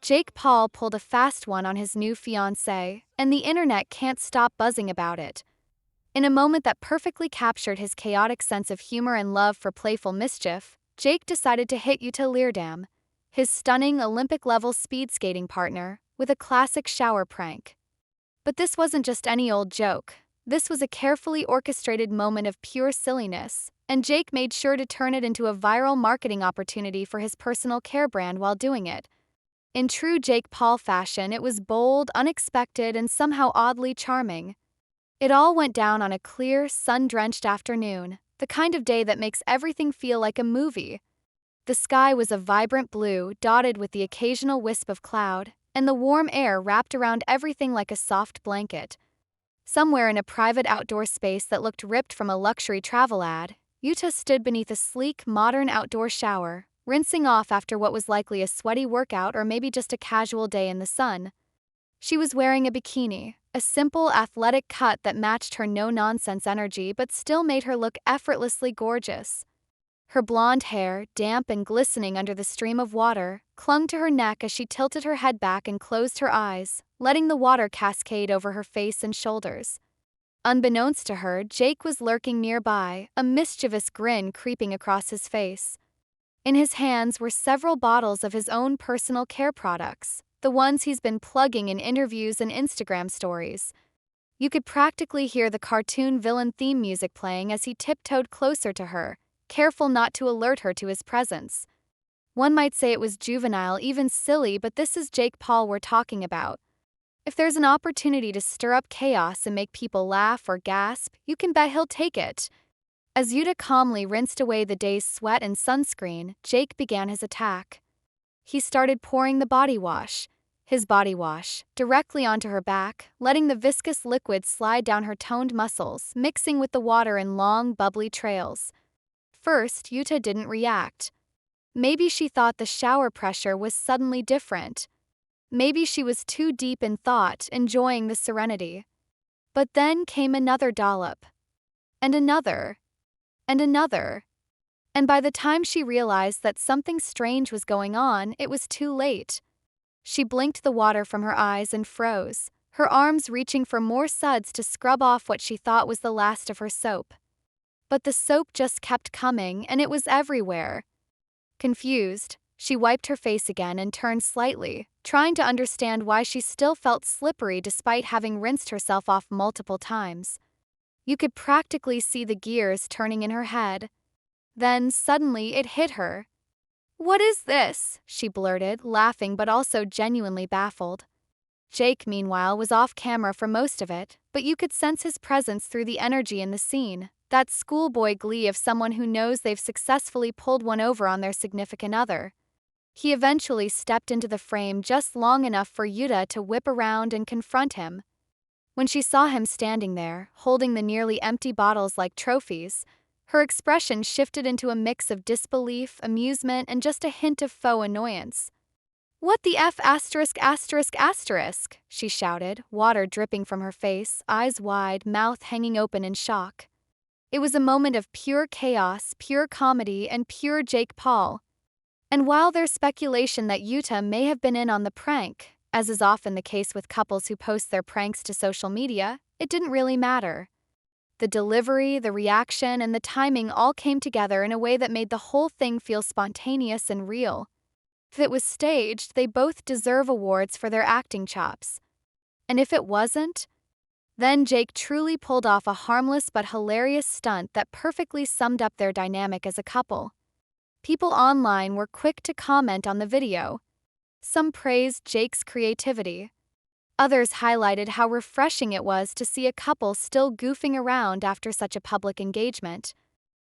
Jake Paul pulled a fast one on his new fiancée, and the internet can't stop buzzing about it. In a moment that perfectly captured his chaotic sense of humor and love for playful mischief, Jake decided to hit Jutta Leerdam, his stunning Olympic-level speed skating partner, with a classic shower prank. But this wasn't just any old joke. This was a carefully orchestrated moment of pure silliness, and Jake made sure to turn it into a viral marketing opportunity for his personal care brand while doing it. In true Jake Paul fashion, it was bold, unexpected, and somehow oddly charming. It all went down on a clear, sun-drenched afternoon, the kind of day that makes everything feel like a movie. The sky was a vibrant blue, dotted with the occasional wisp of cloud, and the warm air wrapped around everything like a soft blanket. Somewhere in a private outdoor space that looked ripped from a luxury travel ad, Jutta stood beneath a sleek, modern outdoor shower, rinsing off after what was likely a sweaty workout or maybe just a casual day in the sun. She was wearing a bikini, a simple, athletic cut that matched her no-nonsense energy but still made her look effortlessly gorgeous. Her blonde hair, damp and glistening under the stream of water, clung to her neck as she tilted her head back and closed her eyes, letting the water cascade over her face and shoulders. Unbeknownst to her, Jake was lurking nearby, a mischievous grin creeping across his face. In his hands were several bottles of his own personal care products, the ones he's been plugging in interviews and Instagram stories. You could practically hear the cartoon villain theme music playing as he tiptoed closer to her, careful not to alert her to his presence. One might say it was juvenile, even silly, but this is Jake Paul we're talking about. If there's an opportunity to stir up chaos and make people laugh or gasp, you can bet he'll take it. As Jutta calmly rinsed away the day's sweat and sunscreen, Jake began his attack. He started pouring his body wash, directly onto her back, letting the viscous liquid slide down her toned muscles, mixing with the water in long, bubbly trails. First, Jutta didn't react. Maybe she thought the shower pressure was suddenly different. Maybe she was too deep in thought, enjoying the serenity. But then came another dollop. And another. And another. And by the time she realized that something strange was going on, it was too late. She blinked the water from her eyes and froze, her arms reaching for more suds to scrub off what she thought was the last of her soap. But the soap just kept coming, and it was everywhere. Confused, she wiped her face again and turned slightly, trying to understand why she still felt slippery despite having rinsed herself off multiple times. You could practically see the gears turning in her head. Then, suddenly, it hit her. "What is this?" she blurted, laughing but also genuinely baffled. Jake, meanwhile, was off camera for most of it, but you could sense his presence through the energy in the scene, that schoolboy glee of someone who knows they've successfully pulled one over on their significant other. He eventually stepped into the frame just long enough for Jutta to whip around and confront him. When she saw him standing there, holding the nearly empty bottles like trophies, her expression shifted into a mix of disbelief, amusement, and just a hint of faux annoyance. "What the F asterisk asterisk asterisk?" she shouted, water dripping from her face, eyes wide, mouth hanging open in shock. It was a moment of pure chaos, pure comedy, and pure Jake Paul. And while there's speculation that Jutta may have been in on the prank, as is often the case with couples who post their pranks to social media, it didn't really matter. The delivery, the reaction, and the timing all came together in a way that made the whole thing feel spontaneous and real. If it was staged, they both deserve awards for their acting chops. And if it wasn't, then Jake truly pulled off a harmless but hilarious stunt that perfectly summed up their dynamic as a couple. People online were quick to comment on the video. Some praised Jake's creativity. Others highlighted how refreshing it was to see a couple still goofing around after such a public engagement.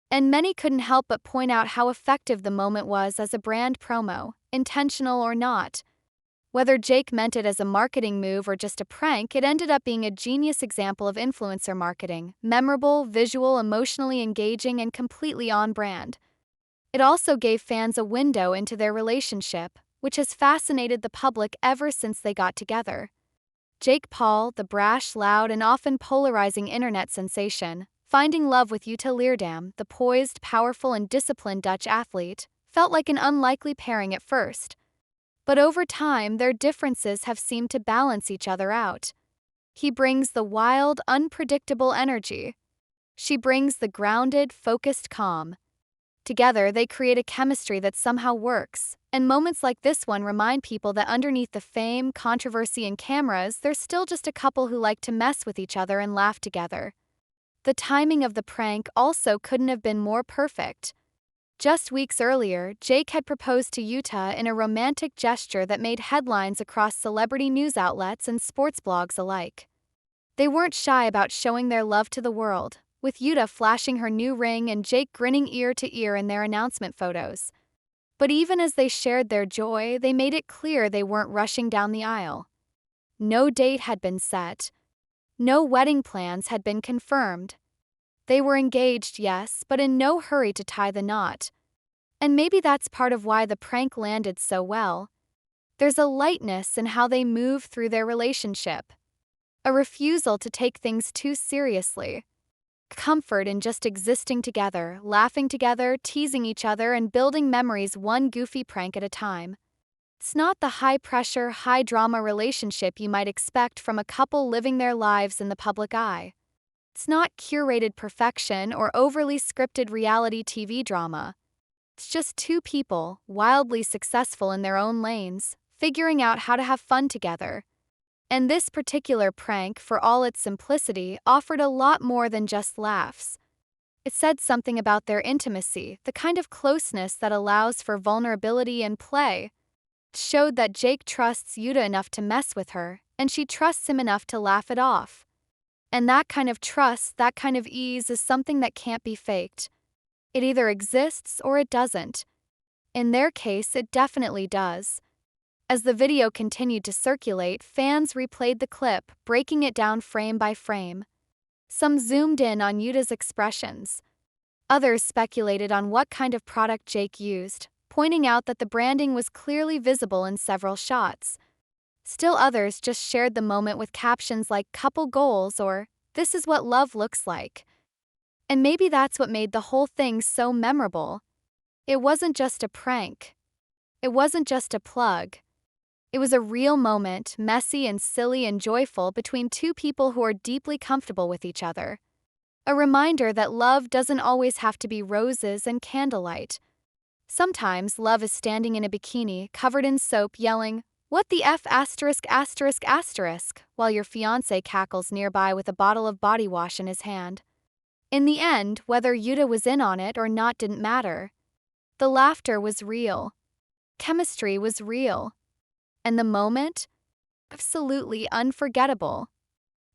And many couldn't help but point out how effective the moment was as a brand promo, intentional or not. Whether Jake meant it as a marketing move or just a prank, it ended up being a genius example of influencer marketing, memorable, visual, emotionally engaging, and completely on brand. It also gave fans a window into their relationship, which has fascinated the public ever since they got together. Jake Paul, the brash, loud, and often polarizing internet sensation, finding love with Jutta Leerdam, the poised, powerful, and disciplined Dutch athlete, felt like an unlikely pairing at first. But over time, their differences have seemed to balance each other out. He brings the wild, unpredictable energy. She brings the grounded, focused calm. Together, they create a chemistry that somehow works, and moments like this one remind people that underneath the fame, controversy, and cameras, they're still just a couple who like to mess with each other and laugh together. The timing of the prank also couldn't have been more perfect. Just weeks earlier, Jake had proposed to Jutta in a romantic gesture that made headlines across celebrity news outlets and sports blogs alike. They weren't shy about showing their love to the world, with Jutta flashing her new ring and Jake grinning ear to ear in their announcement photos. But even as they shared their joy, they made it clear they weren't rushing down the aisle. No date had been set. No wedding plans had been confirmed. They were engaged, yes, but in no hurry to tie the knot. And maybe that's part of why the prank landed so well. There's a lightness in how they move through their relationship. A refusal to take things too seriously. Comfort in just existing together, laughing together, teasing each other, and building memories one goofy prank at a time. It's not the high-pressure, high-drama relationship you might expect from a couple living their lives in the public eye. It's not curated perfection or overly scripted reality TV drama. It's just two people, wildly successful in their own lanes, figuring out how to have fun together. And this particular prank, for all its simplicity, offered a lot more than just laughs. It said something about their intimacy, the kind of closeness that allows for vulnerability and play. It showed that Jake trusts Jutta enough to mess with her, and she trusts him enough to laugh it off. And that kind of trust, that kind of ease, is something that can't be faked. It either exists or it doesn't. In their case, it definitely does. As the video continued to circulate, fans replayed the clip, breaking it down frame by frame. Some zoomed in on Jutta's expressions. Others speculated on what kind of product Jake used, pointing out that the branding was clearly visible in several shots. Still others just shared the moment with captions like "couple goals" or "this is what love looks like." And maybe that's what made the whole thing so memorable. It wasn't just a prank. It wasn't just a plug. It was a real moment, messy and silly and joyful, between two people who are deeply comfortable with each other. A reminder that love doesn't always have to be roses and candlelight. Sometimes love is standing in a bikini, covered in soap, yelling, "What the F asterisk asterisk asterisk," while your fiancé cackles nearby with a bottle of body wash in his hand. In the end, whether Jutta was in on it or not didn't matter. The laughter was real. Chemistry was real. And the moment? Absolutely unforgettable.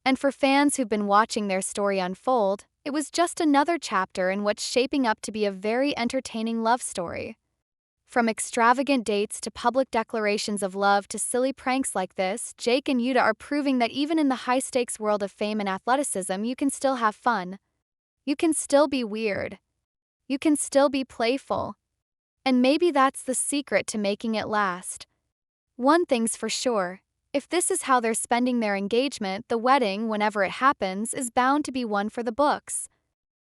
And for fans who've been watching their story unfold, it was just another chapter in what's shaping up to be a very entertaining love story. From extravagant dates to public declarations of love to silly pranks like this, Jake and Jutta are proving that even in the high-stakes world of fame and athleticism, you can still have fun. You can still be weird. You can still be playful. And maybe that's the secret to making it last. One thing's for sure, if this is how they're spending their engagement, the wedding, whenever it happens, is bound to be one for the books.